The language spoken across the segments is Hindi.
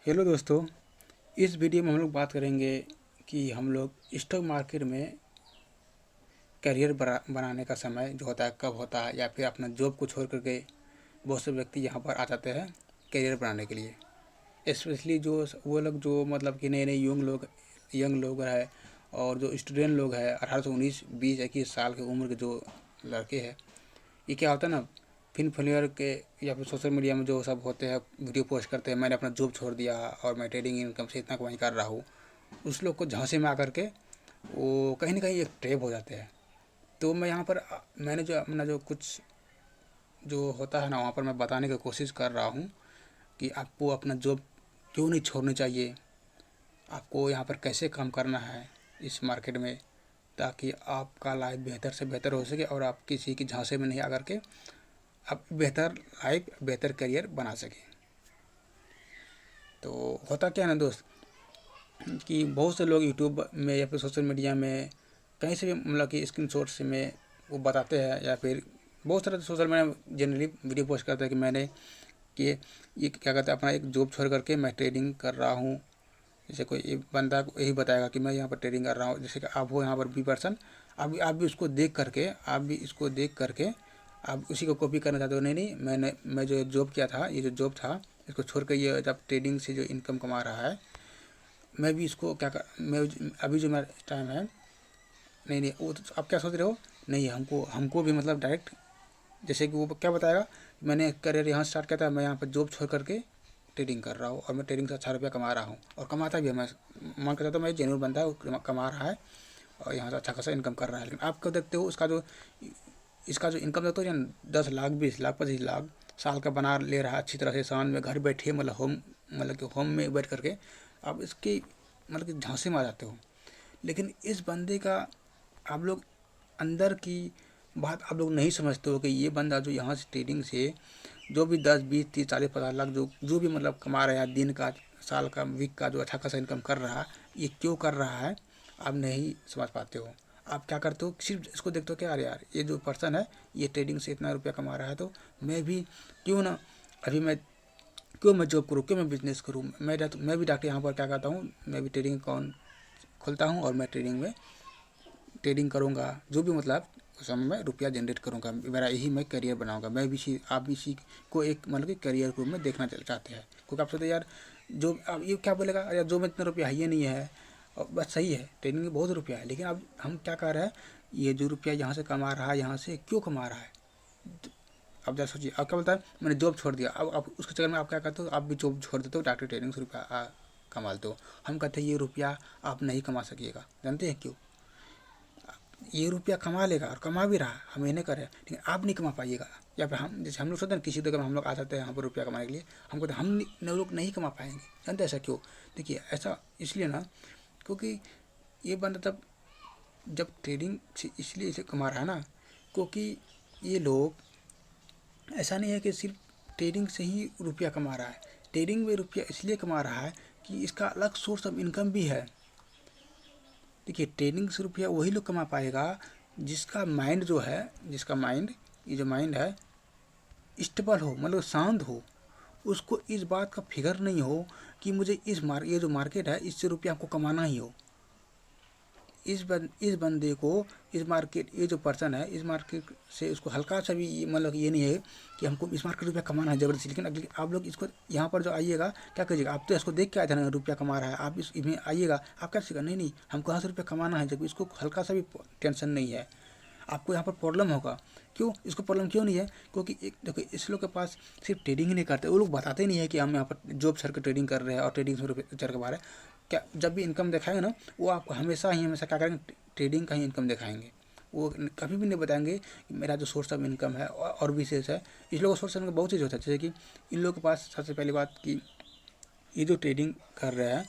हेलो दोस्तों, इस वीडियो में हम लोग बात करेंगे कि हम लोग स्टॉक मार्केट में करियर बनाने का समय जो होता है कब होता है, या फिर अपना जॉब को छोड़ करके बहुत से व्यक्ति यहाँ पर आ जाते हैं करियर बनाने के लिए। स्पेशली जो वो लोग जो मतलब कि नए नए यंग लोग है, और जो स्टूडेंट लोग हैं 18 से 19 20 21 साल की उम्र के जो लड़के हैं, ये क्या होता है ना, फिन फ्लुएंसर के या फिर सोशल मीडिया में जो सब होते हैं, वीडियो पोस्ट करते हैं, मैंने अपना जॉब छोड़ दिया और मैं ट्रेडिंग इनकम से इतना कमाई कर रहा हूँ। उस लोग को झांसे में आकर के वो कहीं ना कहीं एक ट्रैप हो जाते हैं। तो मैं यहाँ पर मैंने जो अपना जो कुछ जो होता है ना, वहाँ पर मैं बताने की कोशिश कर रहा हूँ कि आपको अपना जॉब क्यों नहीं छोड़नी चाहिए, आपको यहाँ पर कैसे काम करना है इस मार्केट में, ताकि आपका लाइफ बेहतर से बेहतर हो सके और आप किसी की झांसे में नहीं आकर के आप बेहतर लाइफ बेहतर करियर बना सकें। तो होता क्या है ना दोस्त, कि बहुत से लोग यूट्यूब में या फिर सोशल मीडिया में कहीं से भी मतलब कि स्क्रीनशॉट से में वो बताते हैं, या फिर बहुत सारे social media generally video post करते हैं कि मैंने कि ये क्या कहते हैं, अपना एक जॉब छोड़ करके मैं ट्रेडिंग कर रहा हूँ। जैसे कोई एक बंदा को यही बताएगा कि मैं यहाँ पर ट्रेडिंग कर रहा हूँ, जैसे कि आप हो यहाँ पर बी पर्सन, आप भी उसको देख करके आप भी इसको देख करके आप उसी को कॉपी करना चाहते हो। नहीं नहीं, मैं जो जॉब किया था, ये जो जॉब था इसको छोड़ कर ये जब ट्रेडिंग से जो इनकम कमा रहा है, मैं भी इसको क्या कर मैं अभी जो मेरा टाइम है। नहीं नहीं, वो तो आप क्या सोच रहे हो, नहीं हमको हमको भी मतलब डायरेक्ट जैसे कि वो क्या बताएगा, मैंने करियर यहाँ स्टार्ट किया था, मैं यहाँ पर जॉब छोड़ करके ट्रेडिंग कर रहा हूँ और मैं ट्रेडिंग से अच्छा रुपया कमा रहा हूँ, और कमाता भी है। मैं मान कर चलता हूँ मैं जेन्युइन बंदा है, वो कमा रहा है और यहाँ से अच्छा खासा इनकम कर रहा है। लेकिन आप क्या देखते हो, इसका जो इनकम देखते हो, 10 लाख 20 लाख 25 लाख साल का बना ले रहा है अच्छी तरह से, सामान में घर बैठे मतलब कि होम में बैठ करके आप इसकी मतलब कि झांसे में आ जाते हो। लेकिन इस बंदे का आप लोग अंदर की बात आप लोग नहीं समझते हो कि ये बंदा जो यहाँ से ट्रेडिंग से जो भी 10 20 30 40 50 लाख जो भी मतलब कमा रहा है, दिन का साल का वीक का जो अच्छा खासा इनकम कर रहा है, ये क्यों कर रहा है आप नहीं समझ पाते हो। आप क्या करते हो, सिर्फ इसको देखते हो कि अरे यार ये जो पर्सन है ये ट्रेडिंग से इतना रुपया कमा रहा है, तो मैं भी क्यों ना अभी मैं जॉब करूँ, क्यों मैं बिजनेस करूँ। मैं भी डॉक्टर यहाँ पर क्या करता हूँ, मैं भी ट्रेडिंग अकाउंट खोलता हूँ और मैं ट्रेडिंग करूँगा, जो भी मतलब उस समय मैं रुपया जनरेट करूँगा, मेरा यही मैं करियर बनाऊँगा। मैं भी आप भी इसी को एक मतलब कि करियर के रूप में देखना चाहते हैं, क्योंकि आप सोचते यार जो अब ये क्या बोलेगा, यार जो में इतना रुपया है ही नहीं है। और बस सही है, ट्रेडिंग में बहुत रुपया है, लेकिन अब हम क्या कर रहे हैं, ये जो रुपया यहाँ से कमा रहा है, यहाँ से क्यों कमा रहा है। अब जरा सोचिए, अब क्या बोलता है मैंने जॉब छोड़ दिया, अब आप उसके चक्कर में आप क्या करते हो, आप भी जॉब छोड़ देते हो, डॉक्टर ट्रेनिंग से रुपया कमा लेते हो। हम कहते हैं ये रुपया आप नहीं कमा सकिएगा, जानते हैं क्यों। ये रुपया कमा लेगा और कमा भी रहा है, हम ये नहीं कर रहे हैं, लेकिन आप नहीं कमा पाइएगा। या फिर हम जैसे हम लोग सोचते हैं किसी जगह में हम लोग आ जाते हैं यहाँ पर रुपया कमाने के लिए, हम कहते हैं हम लोग नहीं कमा पाएंगे। जानते हैं ऐसा क्यों। देखिए ऐसा इसलिए ना, क्योंकि ये बंदा तब जब ट्रेडिंग से इसलिए इसे कमा रहा है ना, क्योंकि ये लोग ऐसा नहीं है कि सिर्फ ट्रेडिंग से ही रुपया कमा रहा है। ट्रेडिंग में रुपया इसलिए कमा रहा है कि इसका अलग सोर्स ऑफ इनकम भी है। देखिए ट्रेडिंग से रुपया वही लोग कमा पाएगा जिसका माइंड जो है, जिसका माइंड ये जो माइंड है स्टेबल हो, मतलब शांत हो। उसको इस बात का फिक्र नहीं हो कि मुझे ये जो मार्केट है इससे रुपया आपको कमाना ही हो। इस बंदे को इस मार्केट, ये जो पर्सन है इस मार्केट से उसको हल्का सा भी मतलब ये नहीं है कि हमको इस मार्केट रुपया कमाना है जबरदस्ती। लेकिन आप लोग इसको यहाँ पर जो आइएगा क्या करिएगा, आप तो इसको देख के आए थे ना रुपया कमा रहा है, आप इसमें आइएगा आप क्या सीखा, नहीं नहीं हमको यहाँ से रुपया कमाना है, जब इसको हल्का सा भी टेंशन नहीं है। आपको यहाँ पर प्रॉब्लम होगा, क्यों इसको प्रॉब्लम क्यों नहीं है, क्योंकि एक देखो इस लोग के पास सिर्फ ट्रेडिंग ही नहीं करते, वो लोग बताते नहीं है कि हम यहाँ पर जॉब छोड़ के ट्रेडिंग कर रहे हैं और ट्रेडिंग से रुपये चढ़ के बाहर है। क्या जब भी इनकम दिखाएंगे ना, वो आपको हमेशा क्या करेंगे, ट्रेडिंग का ही इनकम दिखाएंगे। वो कभी भी नहीं बताएंगे कि मेरा जो सोर्स ऑफ इनकम है और भी चीज़ है। इस लोगों का सोर्स ऑफ इनकम बहुत चीज़ होता है, जैसे कि इन लोगों के पास सबसे पहली बात कि ये जो ट्रेडिंग कर रहे हैं,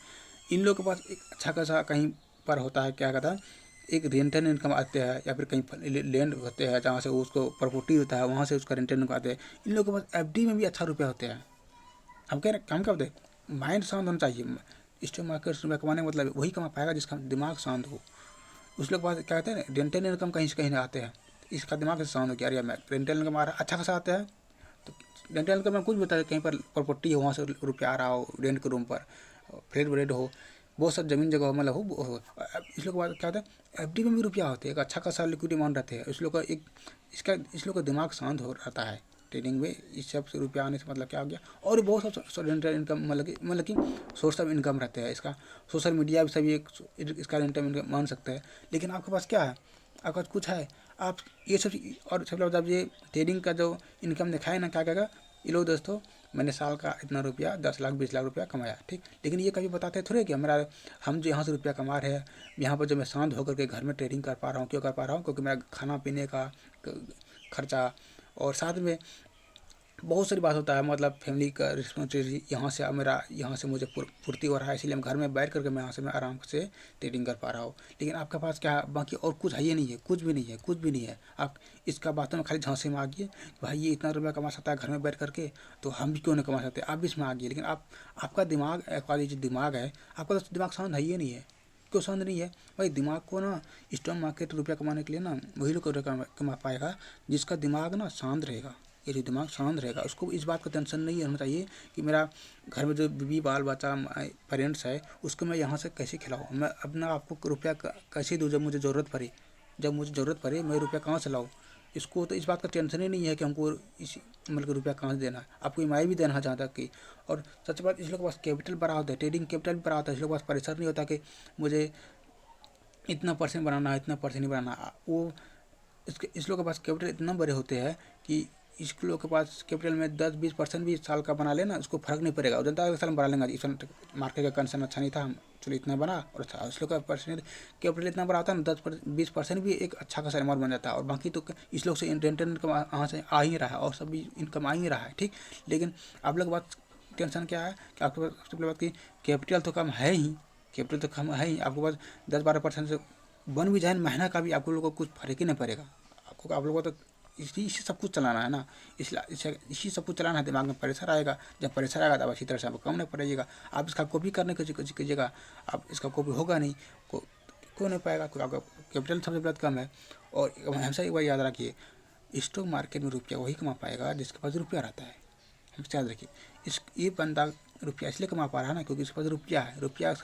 इन लोगों के पास एक अच्छा खासा कहीं पर होता है, क्या कहता है, एक रेंटल इनकम आते हैं, या फिर कहीं लैंड होते हैं जहाँ से उसको प्रॉपर्टी होता है वहाँ से उसका रेंटल इनकम आते हैं। इन लोगों के पास एफडी में भी अच्छा रुपया होते हैं। हम कह रहे हम क्या बोलते हैं, माइंड शांत होना चाहिए। स्टॉक मार्केट से रुपया कमाने का मतलब वही कमा पाएगा जिसका दिमाग शांत हो। उस लोग के पास क्या कहते हैं, रेंटल इनकम कहीं से कहीं आते हैं, इसका दिमाग से शांत हो गया, अरे यार मैं रेंटल इनकम आ रहा है अच्छा खासा आता है, तो रेंटल इनकम में कुछ भी होता है, कहीं पर प्रॉपर्टी है वहाँ से रुपया आ रहा हो, रेंट के रूम पर फ्लैट व्लेट हो, बहुत सब जमीन जगह मतलब हो। अब इस लोग के बाद क्या होता है, एफडी में भी रुपया होते हैं, एक अच्छा खासा लिक्विड अमाउंट रहते हैं इस लोग का। एक इस लोग का दिमाग शांत हो रहता है ट्रेडिंग में। इस सब से रुपया आने से मतलब क्या हो गया। और भी बहुत सब रेंटल इनकम मतलब कि सोर्स ऑफ इनकम रहते हैं इसका। सोशल मीडिया भी सभी एक इसका रेंटल इनकम मान सकते हैं। लेकिन आपके पास क्या है, आपके पास कुछ है, आप ये सब। और सब लोग जब ये ट्रेडिंग का जो इनकम दिखाए ना, क्या कहेगा ये लोग, दोस्तों मैंने साल का इतना रुपया 10 लाख 20 लाख रुपया कमाया, ठीक। लेकिन ये कभी बताते थोड़े कि हमारा हम जो यहाँ से रुपया कमा रहे हैं, यहाँ पर जो मैं शांत होकर के घर में ट्रेडिंग कर पा रहा हूँ, क्यों कर पा रहा हूँ, क्योंकि मेरा खाना पीने का खर्चा, और साथ में बहुत सारी बात होता है, मतलब फैमिली का रिस्पॉन्सिबिलिटी, यहाँ से मेरा यहाँ से मुझे पूर्ति हो रहा है, इसलिए हम घर में बैठ करके मैं यहाँ से मैं आराम से ट्रेडिंग कर पा रहा हूँ। लेकिन आपके पास क्या बाकी और कुछ है ही नहीं है, कुछ भी नहीं है, कुछ भी नहीं है। आप इसका बातों में खाली झांसे में आ गए, भाई ये इतना रुपया कमा सकता है घर में बैठ करके, तो हम भी क्यों नहीं कमा सकते, आप भी इसमें आ गए। लेकिन आपका दिमाग, एक जो दिमाग है आपका, तो दिमाग शांत है ही नहीं है। क्यों शांत नहीं है भाई? दिमाग को ना स्टॉक मार्केट रुपया कमाने के लिए ना वही लोग कमा पाएगा जिसका दिमाग ना शांत रहेगा। ये जो दिमाग शांत रहेगा उसको इस बात का टेंशन नहीं होना चाहिए कि मेरा घर में जो बीवी बाल बच्चा पेरेंट्स है उसको मैं यहाँ से कैसे खिलाऊँ, मैं अपना आपको रुपया कैसे दूँ जब मुझे ज़रूरत पड़े, जब मुझे ज़रूरत पड़े मैं रुपया कहाँ से लाऊँ। इसको तो इस बात का टेंशन ही नहीं है कि हमको इस मतलब रुपया कहाँ से देना है, आपको ईएमआई भी देना है जहाँ तक कि। और सच बात, इस लोग के पास कैपिटल बड़ा होता है, ट्रेडिंग कैपिटल भी बड़ा होता है, इस लोग के पास प्रेशर नहीं होता कि मुझे इतना परसेंट बनाना है, इतना परसेंट नहीं बनाना। वो इस लोग के पास कैपिटल इतना बड़े होते हैं कि इस लोग के पास कैपिटल में 10-20% भी साल का बना लेना उसको फर्क नहीं पड़ेगा। जनता का साल बढ़ा लेंगे, इस मार्केट का कंसर्न अच्छा नहीं था, हम चलो इतना बना और अच्छा। इस लोग का परसेंट कैपिटल इतना बड़ा होता है ना, 10-20% भी एक अच्छा खासा अमाउंट बन जाता है। और बाकी तो इस लोग से रेंटल इनकम यहाँ से आ ही रहा है और सभी इनकम आ ही रहा है, ठीक। लेकिन आप लोग बात टेंशन क्या है कि आपके पास सबसे पहले बात की कैपिटल तो कम है ही, कैपिटल तो कम है ही। आपके पास 10-12% से बन भी जाए महीना का भी, आप लोगों को कुछ फर्क ही नहीं पड़ेगा। आपको आप लोगों को तो इसी सब कुछ चलाना है ना, इसलिए इसी सब कुछ चलाना है। दिमाग में प्रेशर आएगा, जब प्रेशर आएगा तब अच्छी तरह से आपको कम नहीं पड़ेगा। आप इसका कॉपी करने की कीजिएगा, आप इसका कॉपी होगा नहीं, क्यों नहीं पाएगा, क्योंकि आपका कैपिटल सबसे बड़ा कम है। और हमेशा एक बार याद रखिए, स्टॉक मार्केट में रुपया वही कमा पाएगा जिसके पास रुपया रहता है। हमेशा याद रखिए, ये बंदा रुपया इसलिए कमा पा रहा है ना क्योंकि इसके पास रुपया है। रुपया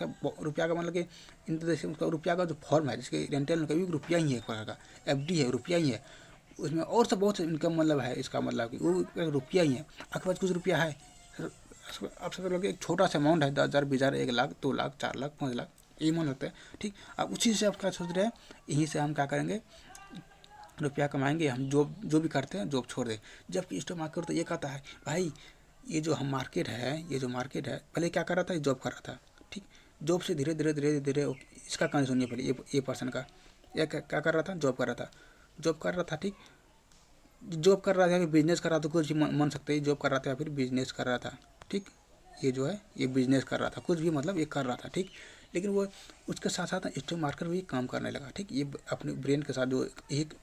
रुपया का मतलब कि इन तरह से उसका रुपया का जो फॉर्म है, जिसके रेंटल का भी रुपया ही है, एक प्रकार का एफडी है, रुपया ही है। उसमें और सब बहुत इनकम मतलब है, इसका मतलब कि वो रुपया ही है। आपके पास कुछ रुपया है, आप सब लोग एक छोटा सा अमाउंट है, 10,000 20,000 1 लाख 2 लाख 4 लाख 5 लाख ये मान सकते हैं, ठीक। आप उसी से आप क्या सोच रहे हैं, यहीं से हम क्या करेंगे, रुपया कमाएंगे। हम जो भी करते हैं जॉब छोड़ दें। जबकि स्टॉक मार्केट तो ये कहता है भाई, ये जो हम मार्केट है, ये जो मार्केट है, पहले क्या कर रहा था, जॉब कर रहा था, ठीक। जॉब से धीरे धीरे धीरे धीरे इसका कहानी सुनिए पहले, ये पर्सन का, ये क्या कर रहा था, जॉब कर रहा था, जॉब कर रहा था, ठीक। जॉब कर रहा था या फिर बिजनेस कर रहा था, कुछ भी मान सकते हैं, जॉब कर रहा था या फिर बिजनेस कर रहा था, ठीक। ये जो है ये बिजनेस कर रहा था, कुछ भी मतलब ये कर रहा था, ठीक। लेकिन वो उसके साथ साथ स्टॉक मार्केट भी काम करने लगा, ठीक। ये अपने ब्रेन के साथ जो एक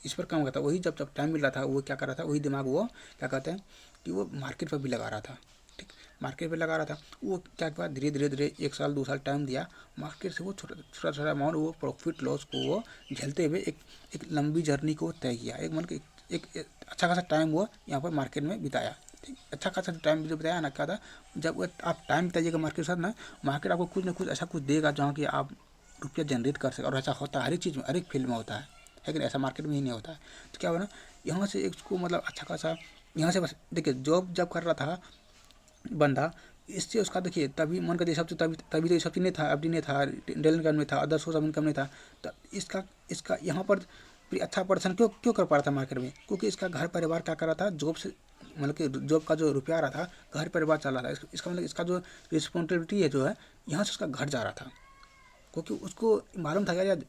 इस पर काम करता, वही जब टाइम मिल रहा था वो क्या कर रहा था, वही दिमाग वो क्या कहते हैं कि वो मार्केट पर भी लगा रहा था, ठीक। मार्केट पे लगा रहा था, वो क्या किया, धीरे धीरे धीरे 1 साल 2 साल टाइम दिया, मार्केट से वो छोटा छोटा अमाउंट वो प्रॉफिट लॉस को वो झेलते हुए एक लंबी जर्नी को तय किया। एक मन के एक अच्छा खासा टाइम वो यहाँ पर मार्केट में बिताया, ठीक। अच्छा खासा टाइम जो बताया ना, क्या था, जब वो आप टाइम बिताइएगा मार्केट के साथ ना, मार्केट आपको कुछ ना कुछ ऐसा कुछ देगा जहाँ कि आप रुपया जनरेट कर सके। और ऐसा होता है हर एक चीज़ में, हर एक फील्ड में होता है, लेकिन ऐसा मार्केट में ही नहीं होता है। तो क्या हुआ ना, यहाँ से इसको मतलब अच्छा खासा यहाँ से बस देखिए, जॉब जब कर रहा था बंदा, इससे उसका देखिए तभी मन का हिसाब से तभी तो ये सब चीज़ नहीं था, एफडी नहीं था, रेंटल इनकम नहीं था, अदर सोर्स ऑफ इनकम नहीं था। तो इसका यहाँ पर भी अच्छा पर्सन क्यों क्यों कर पा रहा था मार्केट में, क्योंकि इसका घर परिवार क्या कर रहा था, जॉब से मतलब कि जॉब का जो रुपया आ रहा था घर परिवार चला रहा था। इसका मतलब इसका जो रिस्पॉन्सिबिलिटी है जो है, यहाँ से उसका घट जा रहा था, क्योंकि उसको मालूम था यार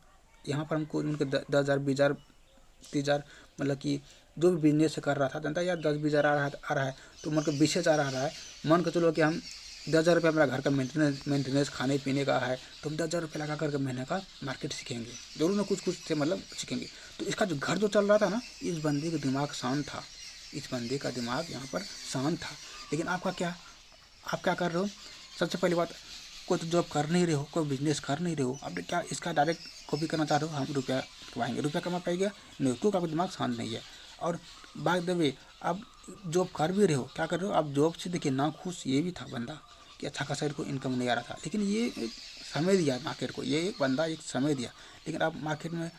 यहाँ पर हमको उनके 10,000 20,000 30,000 मतलब कि जो भी बिजनेस से कर रहा था, जनता यार 10-20,000 आ रहा है तो मन को 20,000 आ रहा है। मान के चलो कि हम 10,000 रुपया मेरा घर का मेंटेनेंस खाने पीने का है, तो हम 10,000 रुपया लगा करके महीने का मार्केट सीखेंगे, जरूर ना कुछ कुछ से मतलब सीखेंगे। तो इसका जो घर जो चल रहा था ना, इस बंदे का दिमाग शांत था, इस बंदे का दिमाग यहाँ पर शांत था। लेकिन आपका क्या, आप क्या कर रहे हो, सबसे पहली बात, कोई तो जॉब कर नहीं रहे हो, कोई बिजनेस कर नहीं रहे हो, आप क्या इसका डायरेक्ट कॉपी करना चाह रहे हो, हम रुपया कमाएंगे, रुपया कमा पाएगा नहीं, क्योंकि आपका दिमाग शांत नहीं है। और बाय द वे, अब जॉब कर भी रहे हो, क्या कर रहे हो आप जॉब से, देखिए ना खुश ये भी था बंदा कि अच्छा खासा इनको इनकम नहीं आ रहा था, लेकिन ये एक समय दिया मार्केट को, ये एक बंदा एक समय दिया। लेकिन आप मार्केट में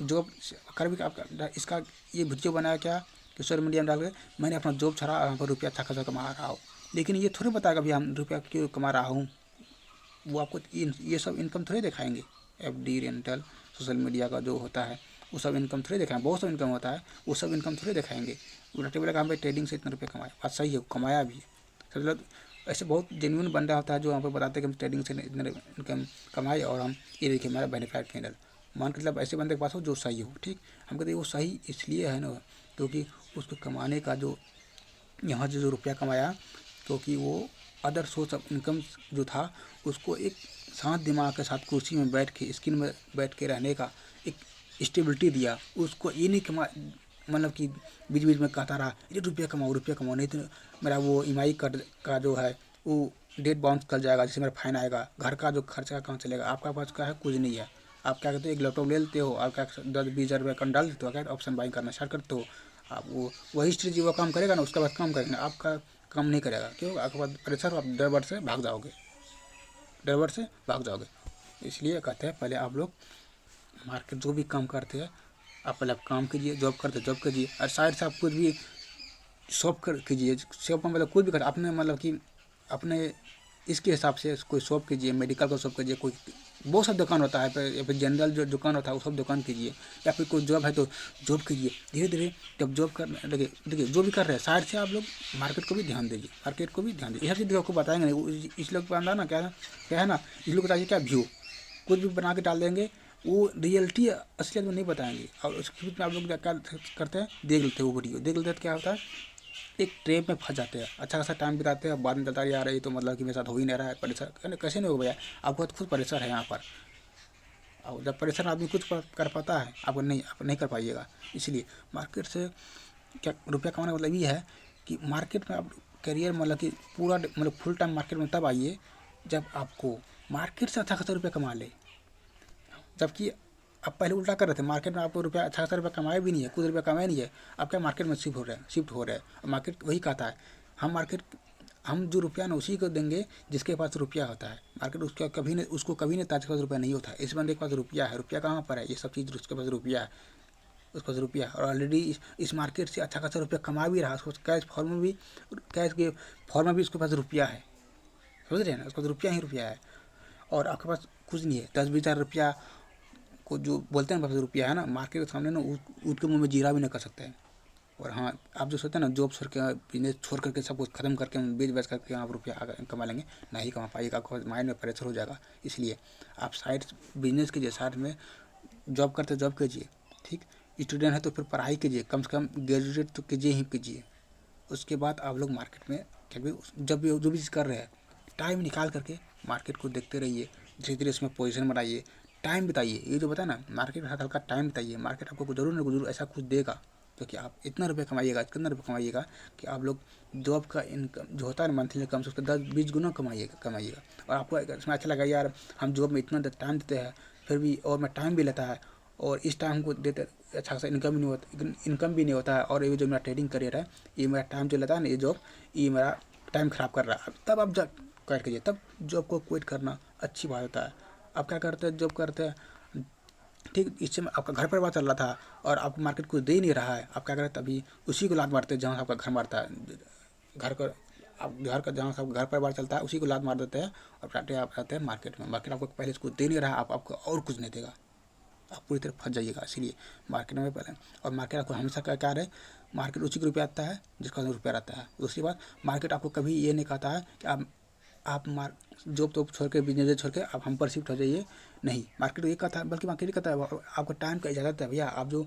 जॉब कर भी आप इसका ये वीडियो बनाया क्या कि सोशल मीडिया में डाल के मैंने अपना जॉब छोड़ा और यहाँ पर रुपया अच्छा खासा कमा रहा हूँ, लेकिन ये थोड़ी बताएगा भैया हम रुपया क्यों कमा रहा हूँ। वो आपको ये सब इनकम थोड़ी दिखाएंगे। एफडी रेंटल सोशल मीडिया का जो होता है वो सब इनकम थोड़ी दिखाएंगे, बहुत सब इनकम होता है वो सब इनकम थोड़ी दिखाएंगे। उल्टा बोलेगा हम भाई ट्रेडिंग से इतना रुपये कमाए, बात सही है, कमाया भी है। सब लोग ऐसे बहुत जेन्युइन बंदा होता है जो यहाँ पर बताते हैं कि हम ट्रेडिंग से इतने इनकम कमाए और हम ये देखिए हमारा बेनिफिट कैंडल। मान के मतलब ऐसे बंदे के पास हो जो सही हो, ठीक। हम कहते हैं वो सही इसलिए है ना क्योंकि उसको कमाने का जो यहाँ से जो रुपया कमाया, क्योंकि वो अदर सोर्स ऑफ इनकम जो था उसको एक शांत दिमाग के साथ कुर्सी में बैठ के स्क्रीन में बैठ के रहने का एक स्टेबिलिटी दिया उसको। ये नहीं कमा मतलब कि बीच बीच में कहता रहा ये रुपया कमाओ नहीं तो मेरा वो ईएमआई का जो है वो डेट बाउंस कर जाएगा, जिससे मेरा फाइन आएगा, घर का जो खर्चा कहाँ चलेगा। आपका पास क्या है, कुछ नहीं है। आप क्या करते हो, एक लैपटॉप ले लेते हो, आप क्या 10-20 हज़ार रुपये अकाउंट डाल देते हो, क्या ऑप्शन बाइंग करना स्टार्ट करते हो। आप वो वही स्ट्रेटजी वो काम करेगा ना, उसके बाद काम करेंगे, आपका काम नहीं करेगा। क्यों, आपके पास प्रेशर, आप डर से भाग जाओगे, डर से भाग जाओगे। इसलिए कहते हैं पहले आप लोग मार्केट जो भी काम करते हैं आप पहले आप काम कीजिए, जॉब करते जॉब कीजिए, और साइड से आप कुछ भी शॉप कर कीजिए। शॉप में मतलब कुछ भी कर अपने मतलब कि अपने इसके हिसाब से कोई शॉप कीजिए, मेडिकल का शॉप कीजिए, कोई बहुत सा दुकान होता है या फिर जनरल जो दुकान होता है वो सब दुकान कीजिए, या फिर कोई जॉब है तो जॉब कीजिए। धीरे धीरे जब जॉब कर देखिए जो भी कर रहे हैं साइड से आप लोग मार्केट को भी ध्यान दीजिए, मार्केट को भी ध्यान दीजिए। ये सब चीज़ आपको बताएंगे नहीं, इस लोग का अंदर ना क्या है ना, इस लोग को चाहिए क्या व्यू, कुछ भी बना के डाल देंगे, वो रियलिटी असलियत में नहीं बताएंगे। और उसके बीच में आप लोग क्या करते हैं, देख लेते हैं वो वीडियो, देख लेते हैं तो क्या होता है एक ट्रैप में फंस जाते हैं, अच्छा खासा टाइम बिताते हैं, बाद में कहता है यार ये तो मतलब कि मेरे साथ हो ही नहीं रहा है, परेशान कैसे नहीं होगा भैया, आपको खुद परेशान है यहाँ पर। और जब परेशान आदमी कुछ कर पाता है आप नहीं कर पाइएगा। इसलिए मार्केट से क्या रुपया कमाने का मतलब ये है कि मार्केट में आप करियर मतलब कि पूरा मतलब फुल टाइम मार्केट में तब आइए जब आपको मार्केट से अच्छा खासा रुपया कमा ले। जबकि आप पहले उल्टा कर रहे थे, मार्केट में आपको रुपया अच्छा खासा रुपया कमाया भी नहीं है, कुछ रुपया कमाया नहीं है, आप क्या मार्केट में शिफ्ट हो रहे हैं। और मार्केट वही कहता है हम जो रुपया ना उसी को देंगे जिसके पास रुपया होता है। मार्केट उसको कभी नहीं ताज के पास रुपया नहीं होता है, इस बंदे के पास रुपया है, रुपया कहाँ पर है, ये सब चीज़ उसके पास रुपया है, उसके पास रुपया है। और ऑलरेडी इस मार्केट से अच्छा खासा रुपया कमा भी रहा है, उसको कैश के फॉर्म में भी उसके पास रुपया है, समझ रहे हैं ना, उसके पास रुपया ही रुपया है। और आपके पास कुछ नहीं है, 10-20 हज़ार रुपया को जो बोलते हैं पास रुपया है ना, मार्केट के सामने ना उसके मुंह में जीरा भी नहीं कर सकते हैं। और हाँ, आप जो सोचते हैं ना जॉब छोड़ के बिजनेस छोड़ करके सब कुछ खत्म करके बेच करके आप रुपया कमा लेंगे, नहीं कमा पाइएगा, आपको माइंड में प्रेशर हो जाएगा। इसलिए आप साइड बिजनेस कीजिए, साइड में जॉब करते जॉब कीजिए, ठीक। स्टूडेंट है तो फिर पढ़ाई कीजिए, कम से कम ग्रेजुएट तो कीजिए ही कीजिए। उसके बाद आप लोग मार्केट में क्या भी जब भी जो भी चीज़ कर रहे हैं टाइम निकाल करके मार्केट को देखते रहिए, धीरे धीरे इसमें पोजीशन बनाइए, टाइम बिताइए। ये जो बताया ना मार्केट के साथ हल्का टाइम बिताइए, मार्केट आपको जरूर ना जरूर ऐसा कुछ देगा क्योंकि आप इतना रुपये कमाइएगा कि आप लोग जॉब का इनकम जो होता है ना मंथली इनकम से उसका 10-20 गुना कमाइएगा। और आपको इसमें अच्छा लगा यार हम जॉब में इतना टाइम देते हैं फिर भी और मैं टाइम भी लेता है और इस टाइम को देते अच्छा खासा इनकम भी नहीं होता है, और ये जो मेरा ट्रेडिंग करियर है ये मेरा टाइम जो लेता है ना, ये जॉब ये मेरा टाइम ख़राब कर रहा है, तब आप क्विट कीजिए। तब जॉब को क्विट करना अच्छी बात होता है। आप क्या करते हैं, जॉब करते हैं, ठीक, इससे आपका घर परिवार चल रहा था और आपको मार्केट कुछ दे ही नहीं रहा है, आप क्या करते अभी उसी को लात मारते हैं जहाँ से आपका घर मारता है, घर का आप घर का जहाँ से आपका घर परिवार चलता है उसी को लात मार देते हैं और आप जाते हैं मार्केट में। मार्केट आपको पहले से कुछ दे नहीं रहा, आपको और कुछ नहीं देगा, आप पूरी तरह फंस जाइएगा। इसीलिए मार्केट में पहले, और मार्केट आपको हमेशा क्या रहे, मार्केट उसी को रुपया आता है जिसका रुपया रहता है। दूसरी बात, मार्केट आपको कभी ये नहीं कहता है कि आप जॉब तो छोड़ के बिजनेस छोड़ के आप हम पर शिफ्ट हो जाइए, नहीं। मार्केट ये कहता है, बल्कि मार्केट ये कहता है आपको टाइम का इजाज़त है भैया, आप जो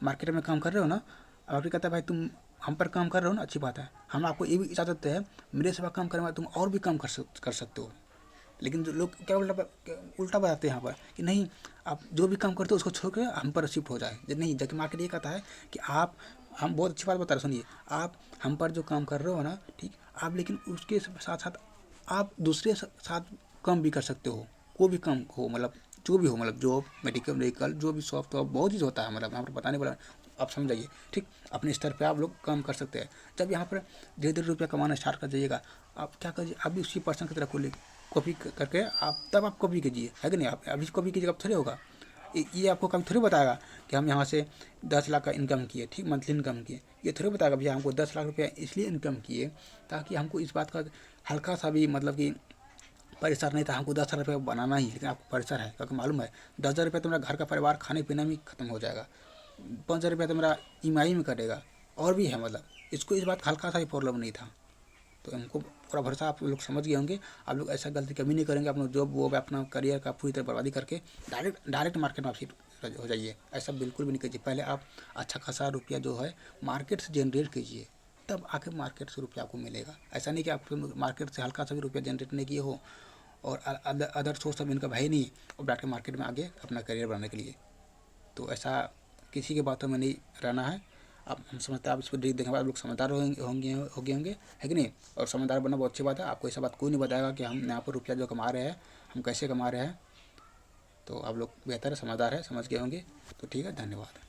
मार्केट में काम कर रहे हो ना, आप ये कहता है भाई तुम हम पर काम कर रहे हो ना, अच्छी बात है, हम आपको ये भी इजाज़त है मेरे सिवा काम करने में तुम और भी काम कर सकते हो। लेकिन जो लोग क्या उल्टा बताते हैं यहाँ पर कि नहीं आप जो भी काम करते हो उसको छोड़ कर हम पर शिफ्ट हो जाए, नहीं। जबकि मार्केट ये कहता है कि हम बहुत अच्छी बात बता रहे, सुनिए, आप हम पर जो काम कर रहे हो ना, ठीक, आप लेकिन उसके साथ साथ आप दूसरे साथ काम भी कर सकते हो, कोई भी काम हो, मतलब जो भी हो, मतलब जॉब, मेडिकल जो भी शॉप तो बहुत चीज़ होता है, मतलब यहाँ पर बताने वाला आप समझ जाइए, ठीक। अपने स्तर पे आप लोग काम कर सकते हैं। जब यहाँ पर धीरे धीरे रुपया कमाना स्टार्ट कर जाइएगा, आप क्या करिए, आप भी उसी पर्सन की तरह कॉपी करके आप कॉपी कीजिए, है कि नहीं। आप अभी कॉपी कीजिएगा, अब थोड़े होगा। ये आपको कभी थोड़ी बताएगा कि हम यहाँ से 10 लाख का इनकम किए, ठीक, मंथली इनकम किए। ये थोड़ी बताएगा भैया हमको 10 लाख रुपया इसलिए इनकम किए ताकि हमको इस बात का हल्का सा भी मतलब कि प्रेशर नहीं था, हमको 10 हज़ार रुपये बनाना ही। लेकिन आपको प्रेशर है, क्योंकि मालूम है 10 हज़ार रुपये तो मेरा घर का परिवार खाने पीने में खत्म हो जाएगा, 5 हज़ार रुपया तो मेरा ईएमआई में कटेगा, और भी है। मतलब इसको इस बात का हल्का सा भी प्रॉब्लम नहीं था। तो हमको पूरा भरोसा, आप लोग समझ गए होंगे। आप लोग ऐसा गलती कभी नहीं करेंगे, अपना जॉब वो अपना करियर का पूरी तरह बर्बादी करके डायरेक्ट मार्केट में आप शिफ्ट हो जाइए। ऐसा बिल्कुल भी नहीं कीजिए। पहले आप अच्छा खासा रुपया जो है मार्केट से जनरेट कीजिए, तब आके मार्केट से रुपया आपको मिलेगा। ऐसा नहीं कि आप मार्केट से हल्का सा भी रुपया जनरेट नहीं किए हो और अदर सोर्स ऑफ इनकम है ही नहीं, और बैठ के मार्केट में आगे अपना करियर बनाने के लिए। तो ऐसा किसी की बातों में नहीं रहना है। आप हम समझते हैं, आप इसको देखने के बाद आप लोग समझदार होंगे, है कि नहीं। और समझदार बनना बहुत अच्छी बात है। आपको ऐसा बात कोई नहीं बताएगा कि हम यहाँ पर रुपया जो कमा रहे हैं हम कैसे कमा रहे हैं। तो आप लोग बेहतर है, समझदार है, समझ गए होंगे। तो ठीक है, धन्यवाद।